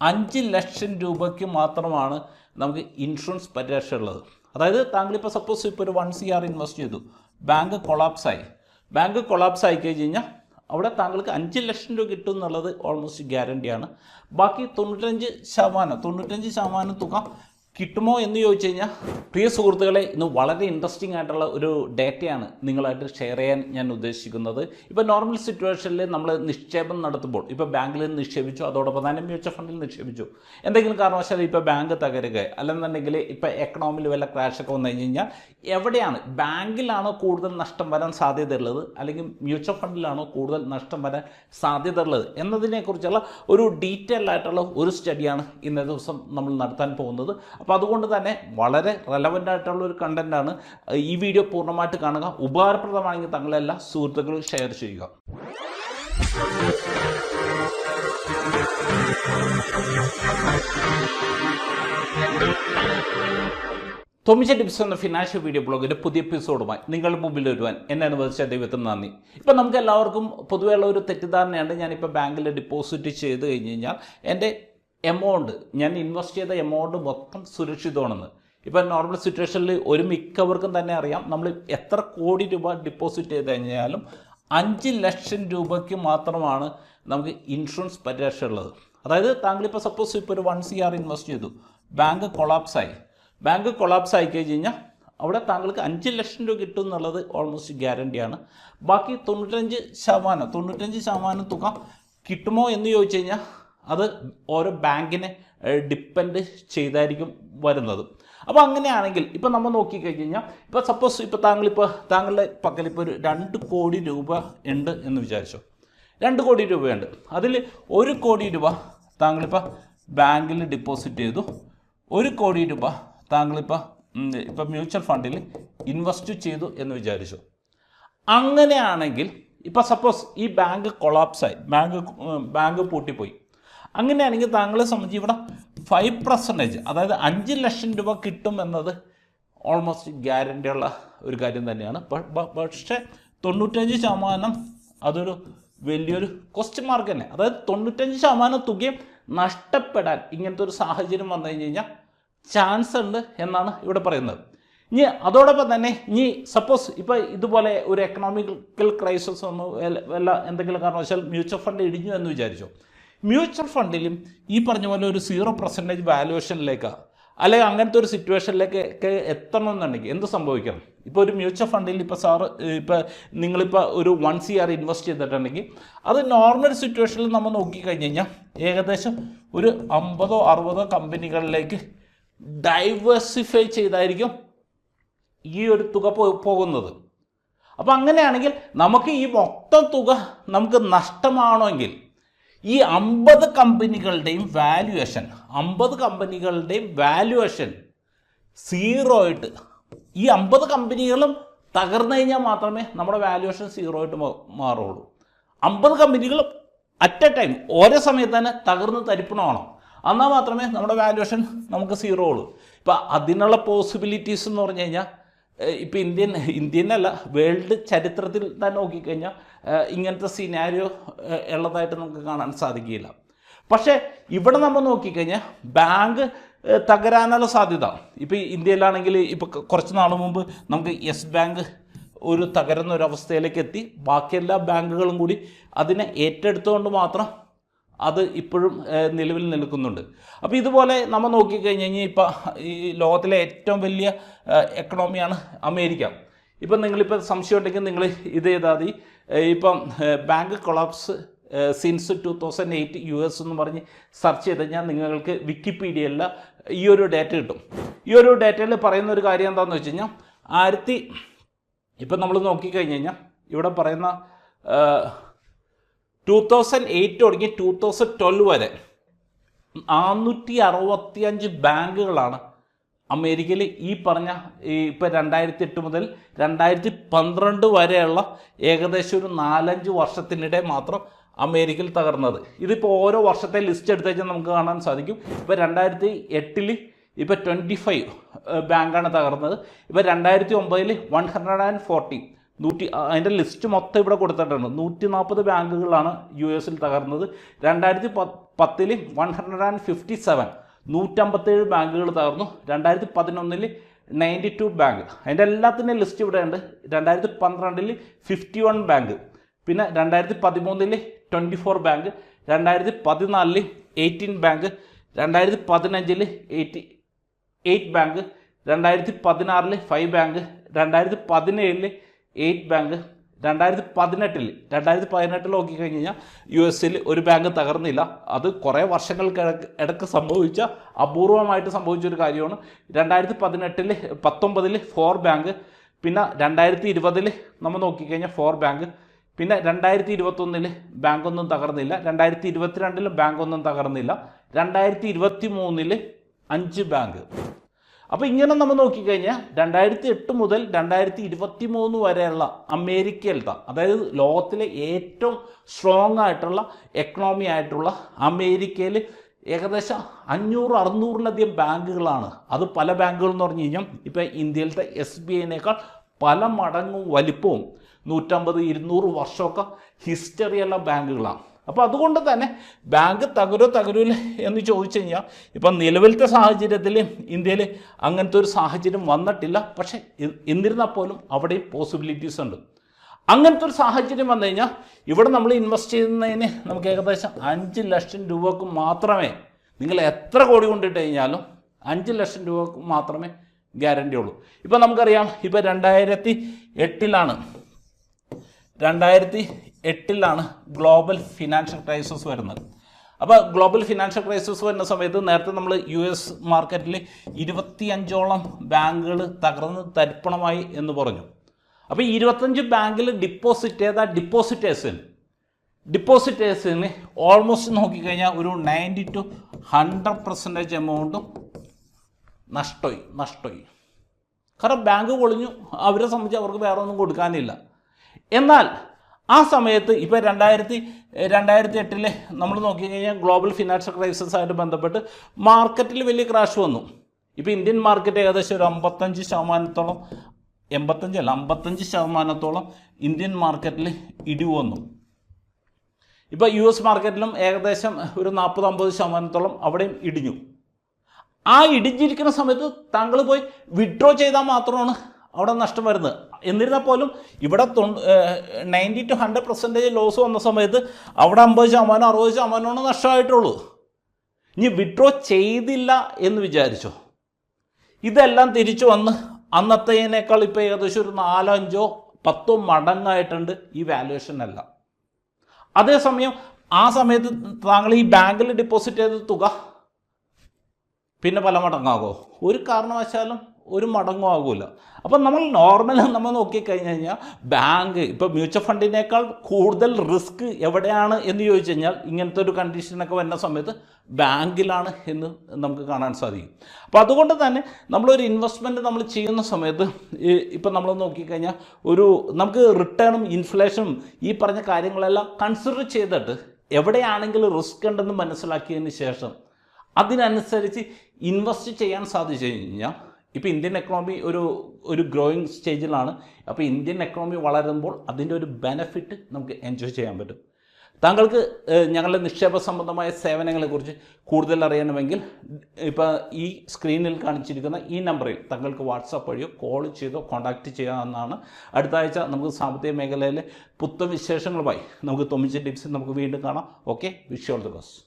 5 ലക്ഷം രൂപയ്ക്ക് മാത്രമാണ് നമുക്ക് ഇൻഷുറൻസ് പരിരക്ഷ ഉള്ളത്. അതായത് താങ്കളിപ്പോൾ സപ്പോസ് ഇപ്പോൾ ഒരു 1 CR ഇൻവെസ്റ്റ് ചെയ്തു, ബാങ്ക് കൊളാപ്സ് ആയി കഴിഞ്ഞ് കഴിഞ്ഞാൽ അവിടെ താങ്കൾക്ക് 5 ലക്ഷം രൂപ കിട്ടും എന്നുള്ളത് ഓൾമോസ്റ്റ് ഗ്യാരണ്ടിയാണ്. ബാക്കി 95% തുക കിട്ടുമോ എന്ന് ചോദിച്ചു കഴിഞ്ഞാൽ, പ്രിയ സുഹൃത്തുക്കളെ, ഇന്ന് വളരെ ഇൻട്രസ്റ്റിംഗ് ആയിട്ടുള്ള ഒരു ഡേറ്റയാണ് നിങ്ങളായിട്ട് ഷെയർ ചെയ്യാൻ ഞാൻ ഉദ്ദേശിക്കുന്നത്. ഇപ്പോൾ നോർമൽ സിറ്റുവേഷനിൽ നമ്മൾ നിക്ഷേപം നടത്തുമ്പോൾ, ഇപ്പോൾ ബാങ്കിൽ നിക്ഷേപിച്ചു, അതോടൊപ്പം തന്നെ മ്യൂച്വൽ ഫണ്ടിൽ നിക്ഷേപിച്ചു, എന്തെങ്കിലും കാരണവശാൽ ഇപ്പോൾ ബാങ്ക് തകരുക അല്ലെന്നുണ്ടെങ്കിൽ ഇപ്പോൾ എക്കണോമിയിൽ വല്ല ക്രാഷൊക്കെ വന്നു കഴിഞ്ഞാൽ എവിടെയാണ്, ബാങ്കിലാണോ കൂടുതൽ നഷ്ടം വരാൻ സാധ്യതയുള്ളത് അല്ലെങ്കിൽ മ്യൂച്വൽ ഫണ്ടിലാണോ കൂടുതൽ നഷ്ടം വരാൻ സാധ്യതയുള്ളത് എന്നതിനെക്കുറിച്ചുള്ള ഒരു ഡീറ്റെയിൽ ആയിട്ടുള്ള ഒരു സ്റ്റഡിയാണ് ഇന്നേ ദിവസം നമ്മൾ നടത്താൻ പോകുന്നത്. അപ്പോൾ അതുകൊണ്ട് തന്നെ വളരെ റെലവൻ്റ് ആയിട്ടുള്ള ഒരു കണ്ടൻറ്റാണ്. ഈ വീഡിയോ പൂർണ്ണമായിട്ട് കാണുക. ഉപകാരപ്രദമാണെങ്കിൽ തങ്ങളെല്ലാ സുഹൃത്തുക്കളും ഷെയർ ചെയ്യുക. ടോമിച്ച ടിപ്സ് എന്ന ഫിനാൻഷ്യൽ വീഡിയോ ബ്ലോഗിൻ്റെ പുതിയ എപ്പിസോഡുമായി നിങ്ങളുടെ മുമ്പിൽ വരുവാൻ എന്നെ അനുവദിച്ച ദൈവത്തിന് നന്ദി. ഇപ്പം നമുക്ക് എല്ലാവർക്കും പൊതുവെയുള്ള ഒരു തെറ്റിദ്ധാരണയുണ്ട്, ഞാനിപ്പോൾ ബാങ്കിൽ ഡെപ്പോസിറ്റ് ചെയ്ത് കഴിഞ്ഞ് കഴിഞ്ഞാൽ എൻ്റെ എമൗണ്ട്, ഞാൻ ഇൻവെസ്റ്റ് ചെയ്ത എമൗണ്ട് മൊത്തം സുരക്ഷിതമാണെന്ന്. ഇപ്പം നോർമൽ സിറ്റുവേഷനിൽ ഒരു മിക്കവർക്കും തന്നെ അറിയാം, നമ്മൾ എത്ര കോടി രൂപ ഡിപ്പോസിറ്റ് ചെയ്ത് കഴിഞ്ഞാലും 5 ലക്ഷം രൂപയ്ക്ക് മാത്രമാണ് നമുക്ക് ഇൻഷുറൻസ് പരിരക്ഷ ഉള്ളത്. അതായത് താങ്കളിപ്പോൾ സപ്പോസ് ഇപ്പോൾ ഒരു 1 CR ഇൻവെസ്റ്റ് ചെയ്തു, ബാങ്ക് കൊളാപ്സ് ആയി കഴിഞ്ഞ് കഴിഞ്ഞാൽ അവിടെ താങ്കൾക്ക് 5 ലക്ഷം രൂപ കിട്ടും എന്നുള്ളത് ഓൾമോസ്റ്റ് ഗ്യാരണ്ടിയാണ്. ബാക്കി 95% തുക കിട്ടുമോ എന്ന് ചോദിച്ചു കഴിഞ്ഞാൽ അത് ഓരോ ബാങ്കിനെ ഡിപ്പെൻഡ് ചെയ്തായിരിക്കും വരുന്നത്. അപ്പോൾ അങ്ങനെയാണെങ്കിൽ ഇപ്പോൾ നമ്മൾ നോക്കിക്കഴിഞ്ഞ് കഴിഞ്ഞാൽ, ഇപ്പോൾ സപ്പോസ് ഇപ്പോൾ താങ്കളുടെ പക്കൽ ഇപ്പോൾ ഒരു 2 കോടി രൂപ ഉണ്ട് എന്ന് വിചാരിച്ചോ. 2 കോടി രൂപയുണ്ട്. അതിൽ 1 കോടി രൂപ താങ്കളിപ്പോൾ ബാങ്കിൽ ഡിപ്പോസിറ്റ് ചെയ്തു, 1 കോടി രൂപ താങ്കളിപ്പോൾ മ്യൂച്വൽ ഫണ്ടിൽ ഇൻവെസ്റ്റ് ചെയ്തു എന്ന് വിചാരിച്ചു. അങ്ങനെയാണെങ്കിൽ ഇപ്പോൾ സപ്പോസ് ഈ ബാങ്ക് കൊളാപ്സായി, ബാങ്ക് പൂട്ടിപ്പോയി. അങ്ങനെയാണെങ്കിൽ താങ്കളെ സംബന്ധിച്ച് ഇവിടെ 5%, അതായത് 5 ലക്ഷം രൂപ കിട്ടും എന്നത് ഓൾമോസ്റ്റ് ഗ്യാരണ്ടിയുള്ള ഒരു കാര്യം തന്നെയാണ്. പക്ഷേ 95% അതൊരു വലിയൊരു ക്വസ്റ്റ്യൻ മാർക്ക് തന്നെ. അതായത് 95% തുകയും നഷ്ടപ്പെടാൻ ഇങ്ങനത്തെ ഒരു സാഹചര്യം വന്നു കഴിഞ്ഞ് കഴിഞ്ഞാൽ ചാൻസ് ഉണ്ട് എന്നാണ് ഇവിടെ പറയുന്നത്. ഇനി അതോടൊപ്പം തന്നെ ഇനി സപ്പോസ് ഇപ്പോൾ ഇതുപോലെ ഒരു എക്കണോമിക്കൽ ക്രൈസിസ് വന്നു, എന്തെങ്കിലും കാരണവശാൽ മ്യൂച്വൽ ഫണ്ട് ഇടിഞ്ഞു എന്ന് വിചാരിച്ചു. മ്യൂച്വൽ ഫണ്ടിലും ഈ പറഞ്ഞ പോലെ ഒരു 0% വാല്യുവേഷനിലേക്ക് അല്ലെങ്കിൽ അങ്ങനത്തെ ഒരു സിറ്റുവേഷനിലേക്ക് എത്തണമെന്നുണ്ടെങ്കിൽ എന്ത് സംഭവിക്കണം? ഇപ്പോൾ ഒരു മ്യൂച്വൽ ഫണ്ടിൽ ഇപ്പോൾ നിങ്ങളിപ്പോൾ ഒരു 1 CR ഇൻവെസ്റ്റ് ചെയ്തിട്ടുണ്ടെങ്കിൽ അത് നോർമൽ സിറ്റുവേഷനിൽ നമ്മൾ നോക്കിക്കഴിഞ്ഞ് കഴിഞ്ഞാൽ ഏകദേശം ഒരു 50-60 കമ്പനികളിലേക്ക് ഡൈവേഴ്സിഫൈ ചെയ്തായിരിക്കും ഈ ഒരു തുക പോകുന്നത്. അപ്പോൾ അങ്ങനെയാണെങ്കിൽ നമുക്ക് ഈ മൊത്തം തുക നമുക്ക് നഷ്ടമാണെങ്കിൽ ഈ 50 കമ്പനികളുടെയും വാല്യുവേഷൻ 0 ആയിട്ട്, ഈ 50 കമ്പനികളും തകർന്നു കഴിഞ്ഞാൽ മാത്രമേ നമ്മുടെ വാല്യുവേഷൻ 0 ആയിട്ട് മാറുള്ളൂ. 50 കമ്പനികളും അറ്റ് എ ടൈം ഒരേ സമയത്ത് തന്നെ തകർന്ന് തരിപ്പണമാണോ, എന്നാൽ മാത്രമേ നമ്മുടെ വാല്യുവേഷൻ നമുക്ക് 0 ഉള്ളൂ. ഇപ്പം അതിനുള്ള പോസിബിലിറ്റീസ് എന്ന് പറഞ്ഞു കഴിഞ്ഞാൽ ഇപ്പോൾ ഇന്ത്യനല്ല വേൾഡ് ചരിത്രത്തിൽ തന്നെ നോക്കിക്കഴിഞ്ഞാൽ ഇങ്ങനത്തെ സിനാരിയോ ഉള്ളതായിട്ട് നമുക്ക് കാണാൻ സാധിക്കില്ല. പക്ഷേ ഇവിടെ നമ്മൾ നോക്കിക്കഴിഞ്ഞാൽ ബാങ്ക് തകരാനുള്ള സാധ്യത, ഇപ്പോൾ ഇന്ത്യയിലാണെങ്കിൽ ഇപ്പോൾ കുറച്ച് നാൾ മുമ്പ് നമുക്ക് യെസ് ബാങ്ക് ഒരു തകരുന്ന ഒരു അവസ്ഥയിലേക്ക് എത്തി. ബാക്കി എല്ലാ ബാങ്കുകളും കൂടി അതിനെ ഏറ്റെടുത്തുകൊണ്ട് മാത്രം അത് ഇപ്പോഴും നിലവിൽ നിൽക്കുന്നുണ്ട്. അപ്പോൾ ഇതുപോലെ നമ്മൾ നോക്കിക്കഴിഞ്ഞ് കഴിഞ്ഞാൽ ഇപ്പോൾ ഈ ലോകത്തിലെ ഏറ്റവും വലിയ എക്കണോമിയാണ് അമേരിക്ക. ഇപ്പം നിങ്ങളിപ്പോൾ സംശയം ഉണ്ടെങ്കിൽ നിങ്ങൾ ഇത് ചെയ്താൽ മതി. ഇപ്പം ബാങ്ക് കൊളാപ്സ് സിൻസ് 2008 US എന്ന് പറഞ്ഞ് സെർച്ച് ചെയ്ത് കഴിഞ്ഞാൽ നിങ്ങൾക്ക് വിക്കിപീഡിയയിലെ ഈ ഒരു ഡേറ്റ കിട്ടും. ഈ ഒരു ഡേറ്റയിൽ പറയുന്ന ഒരു കാര്യം എന്താണെന്ന് വെച്ച് കഴിഞ്ഞാൽ ഇപ്പം നമ്മൾ നോക്കിക്കഴിഞ്ഞ് കഴിഞ്ഞാൽ ഇവിടെ പറയുന്ന 2008 തുടങ്ങി 2012 വരെ 465 ബാങ്കുകളാണ് അമേരിക്കയിൽ ഈ പറഞ്ഞ ഇപ്പോൾ 2008 മുതൽ 2012 വരെയുള്ള ഏകദേശം ഒരു 4-5 വർഷത്തിനിടെ മാത്രം അമേരിക്കയിൽ തകർന്നത്. ഇതിപ്പോൾ ഓരോ വർഷത്തെ ലിസ്റ്റ് എടുത്തു കഴിഞ്ഞാൽ നമുക്ക് കാണാൻ സാധിക്കും. ഇപ്പോൾ 2008 ഇപ്പോൾ 25 ബാങ്കാണ് തകർന്നത്. ഇപ്പോൾ 2009 140, അതിൻ്റെ ലിസ്റ്റ് മൊത്തം ഇവിടെ കൊടുത്തിട്ടുണ്ട്. 140 ബാങ്കുകളാണ് US തകർന്നത്. 2010 157 157 ബാങ്കുകൾ തകർന്നു. 2011 92 ബാങ്ക്. അതിൻ്റെ എല്ലാത്തിൻ്റെയും ലിസ്റ്റ് ഇവിടെ ഉണ്ട്. 2012 51 ബാങ്ക്, പിന്നെ 2013 24 bank, 2014 18 bank, 2015 8 bank, 2016 5 bank, 2017 8 bank, 2018 നോക്കിക്കഴിഞ്ഞാൽ US ഒരു ബാങ്ക് തകർന്നില്ല. അത് കുറേ വർഷങ്ങൾക്ക് ഇടയ്ക്ക് സംഭവിച്ച അപൂർവമായിട്ട് സംഭവിച്ചൊരു കാര്യമാണ്. 2019 4 ബാങ്ക്, പിന്നെ 2020 നമ്മൾ നോക്കിക്കഴിഞ്ഞാൽ 4 ബാങ്ക്, പിന്നെ 2021 ബാങ്കൊന്നും തകർന്നില്ല, 2022 ബാങ്കൊന്നും തകർന്നില്ല, 2023 5 ബാങ്ക്. അപ്പോൾ ഇങ്ങനെ നമ്മൾ നോക്കിക്കഴിഞ്ഞാൽ 2008 മുതൽ 2023 വരെയുള്ള അമേരിക്കയിലത്തെ, അതായത് ലോകത്തിലെ ഏറ്റവും സ്ട്രോങ് ആയിട്ടുള്ള എക്കണോമി ആയിട്ടുള്ള അമേരിക്കയിൽ ഏകദേശം 500-600-ലധികം ബാങ്കുകളാണ്. അത് പല ബാങ്കുകൾ എന്ന് പറഞ്ഞു കഴിഞ്ഞാൽ ഇപ്പോൾ ഇന്ത്യയിലത്തെ SBIനേക്കാൾ പല മടങ്ങും വലിപ്പവും 150-200 വർഷമൊക്കെ ഹിസ്റ്ററിയുള്ള ബാങ്കുകളാണ്. അപ്പോൾ അതുകൊണ്ട് തന്നെ ബാങ്ക് തകരൂല എന്ന് ചോദിച്ചു കഴിഞ്ഞാൽ ഇപ്പം നിലവിലത്തെ സാഹചര്യത്തിൽ ഇന്ത്യയിൽ അങ്ങനത്തെ ഒരു സാഹചര്യം വന്നിട്ടില്ല. പക്ഷേ എന്നിരുന്നാൽ പോലും അവിടെയും പോസിബിലിറ്റീസ് ഉണ്ട്. അങ്ങനത്തെ ഒരു സാഹചര്യം വന്നു കഴിഞ്ഞാൽ ഇവിടെ നമ്മൾ ഇൻവെസ്റ്റ് ചെയ്യുന്നതിന് നമുക്ക് ഏകദേശം 5 ലക്ഷം രൂപക്ക് മാത്രമേ, നിങ്ങൾ എത്ര കോടി കൊണ്ടിട്ട് കഴിഞ്ഞാലും 5 ലക്ഷം രൂപക്ക് മാത്രമേ ഗ്യാരണ്ടി ഉള്ളൂ. ഇപ്പം നമുക്കറിയാം, ഇപ്പോൾ 2008 ഗ്ലോബൽ ഫിനാൻഷ്യൽ ക്രൈസിസ് വരുന്നത്. അപ്പോൾ ഗ്ലോബൽ ഫിനാൻഷ്യൽ ക്രൈസിസ് വരുന്ന സമയത്ത് നേരത്തെ നമ്മൾ US മാർക്കറ്റിൽ 25ഓളം ബാങ്കുകൾ തകർന്ന് തരിപ്പണമായി എന്ന് പറഞ്ഞു. അപ്പോൾ 25 ബാങ്കിൽ ഡിപ്പോസിറ്റ് ചെയ്ത ഡിപ്പോസിറ്റേഴ്സിന് ഓൾമോസ്റ്റ് നോക്കിക്കഴിഞ്ഞാൽ ഒരു 90-100% എമൗണ്ടും നഷ്ടമായി. കാരണം ബാങ്ക് പൊളിഞ്ഞു. അവരെ സംബന്ധിച്ച് അവർക്ക് വേറെ ഒന്നും കൊടുക്കാനില്ല. എന്നാൽ ആ സമയത്ത് ഇപ്പോൾ 2008 നമ്മൾ നോക്കിക്കഴിഞ്ഞാൽ ഗ്ലോബൽ ഫിനാൻഷ്യൽ ക്രൈസിസ് ആയിട്ട് ബന്ധപ്പെട്ട് മാർക്കറ്റിൽ വലിയ ക്രാഷ് വന്നു. ഇപ്പോൾ ഇന്ത്യൻ മാർക്കറ്റ് ഏകദേശം ഒരു 55% ഇന്ത്യൻ മാർക്കറ്റിൽ ഇടിവ് വന്നു. ഇപ്പോൾ US മാർക്കറ്റിലും ഏകദേശം ഒരു 40-50% അവിടെയും ഇടിഞ്ഞു. ആ ഇടിഞ്ഞിരിക്കുന്ന സമയത്ത് താങ്കൾ പോയി വിഡ്രോ ചെയ്താൽ മാത്രമാണ് അവിടെ നഷ്ടം വരുന്നത്. എന്നിരുന്നാൽ പോലും ഇവിടെ 90-100% ലോസ് വന്ന സമയത്ത് അവിടെ 50%-60% നഷ്ടമായിട്ടുള്ളൂ. ഇനി വിഡ്രോ ചെയ്തില്ല എന്ന് വിചാരിച്ചോ, ഇതെല്ലാം തിരിച്ചു വന്ന് അന്നത്തേനേക്കാൾ ഇപ്പോൾ ഏകദേശം ഒരു 4-5-10 മടങ്ങായിട്ടുണ്ട് ഈ വാല്യുവേഷനെല്ലാം. അതേസമയം ആ സമയത്ത് താങ്കൾ ഈ ബാങ്കിൽ ഡെപ്പോസിറ്റ് ചെയ്ത തുക പിന്നെ പല മടങ്ങാകുമോ? ഒരു കാരണവശാലും ഒരു മടങ്ങും ആകില്ല. അപ്പം നമ്മൾ നമ്മൾ നോക്കിക്കഴിഞ്ഞ് കഴിഞ്ഞാൽ ബാങ്ക് ഇപ്പോൾ മ്യൂച്വൽ ഫണ്ടിനേക്കാൾ കൂടുതൽ റിസ്ക് എവിടെയാണ് എന്ന് ചോദിച്ചു കഴിഞ്ഞാൽ ഇങ്ങനത്തെ ഒരു കണ്ടീഷനൊക്കെ വരുന്ന സമയത്ത് ബാങ്കിലാണ് എന്ന് നമുക്ക് കാണാൻ സാധിക്കും. അപ്പോൾ അതുകൊണ്ട് തന്നെ നമ്മളൊരു ഇൻവെസ്റ്റ്മെൻറ്റ് നമ്മൾ ചെയ്യുന്ന സമയത്ത് ഇപ്പം നമ്മൾ നോക്കിക്കഴിഞ്ഞാൽ നമുക്ക് റിട്ടേണും ഇൻഫ്ലേഷനും ഈ പറഞ്ഞ കാര്യങ്ങളെല്ലാം കൺസിഡർ ചെയ്തിട്ട് എവിടെയാണെങ്കിലും റിസ്ക് ഉണ്ടെന്ന് മനസ്സിലാക്കിയതിന് ശേഷം അതിനനുസരിച്ച് ഇൻവെസ്റ്റ് ചെയ്യാൻ സാധിച്ചു കഴിഞ്ഞാൽ ഇപ്പോൾ ഇന്ത്യൻ എക്കണോമി ഒരു ഗ്രോയിങ് സ്റ്റേജിലാണ്. അപ്പോൾ ഇന്ത്യൻ എക്കണോമി വളരുമ്പോൾ അതിൻ്റെ ഒരു ബെനഫിറ്റ് നമുക്ക് എൻജോയ് ചെയ്യാൻ പറ്റും. താങ്കൾക്ക് ഞങ്ങളുടെ നിക്ഷേപ സംബന്ധമായ സേവനങ്ങളെക്കുറിച്ച് കൂടുതൽ അറിയണമെങ്കിൽ ഇപ്പോൾ ഈ സ്ക്രീനിൽ കാണിച്ചിരിക്കുന്ന ഈ നമ്പറിൽ താങ്കൾക്ക് വാട്സാപ്പ് വഴിയോ കോൾ ചെയ്തോ കോൺടാക്റ്റ് ചെയ്യാവുന്നതാണ്. അടുത്ത ആഴ്ച നമുക്ക് സാമ്പത്തിക മേഖലയിലെ പുത്തൻ വിശേഷങ്ങളുമായി നമുക്ക് തൊമ്മിച്ച ടിപ്സ് നമുക്ക് വീണ്ടും കാണാം. Okay, wish you all the best.